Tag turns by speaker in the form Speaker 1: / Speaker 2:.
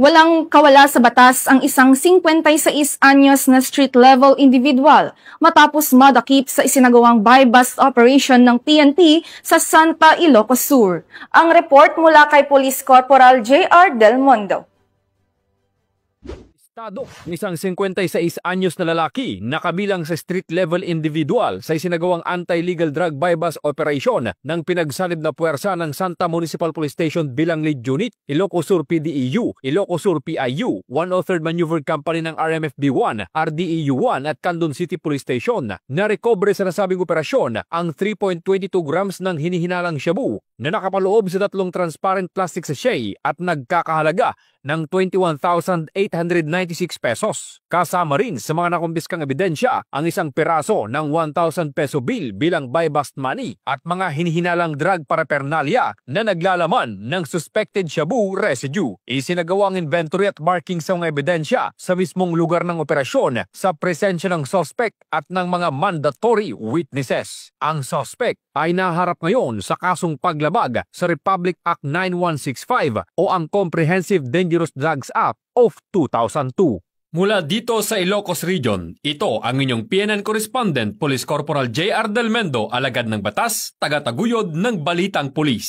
Speaker 1: Walang kawala sa batas ang isang 56 anyos na street-level individual matapos madakip sa isinagawang buy-bust operation ng PNP sa Santa Ilocos Sur. Ang report mula kay Police Corporal J.R. Del Mondo.
Speaker 2: Estado ng isang 56 anyos na lalaki na kabilang sa street-level individual sa isinagawang anti-legal drug buy-bust operation ng pinagsanib na puwersa ng Santa Municipal Police Station bilang lead unit, Ilocos Sur PDEU, Ilocos Sur PIU, 103rd Maneuver Company ng RMFB-1, RDEU-1 at Candon City Police Station. Narekobre sa nasabing operasyon ang 3.22 grams ng hinihinalang shabu na nakapaloob sa 3 transparent plastic sachet at nagkakahalaga ng 21,896 pesos. Kasama rin sa mga nakumpiskang ebidensya ang isang piraso ng 1,000 peso bill bilang buy-bust money at mga hinihinalang drug paraphernalia na naglalaman ng suspected shabu residue. Isinagawang inventory at marking sa mga ebidensya sa mismong lugar ng operasyon sa presensya ng suspect at ng mga mandatory witnesses. Ang suspect ay naharap ngayon sa kasong paglabag sa Republic Act 9165 o ang Comprehensive Dangerous Drugs Act of 2002. Mula dito sa Ilocos Region, ito ang inyong PNN Correspondent, Police Corporal J.R. Del Mondo, alagad ng batas, tagataguyod ng Balitang Pulis.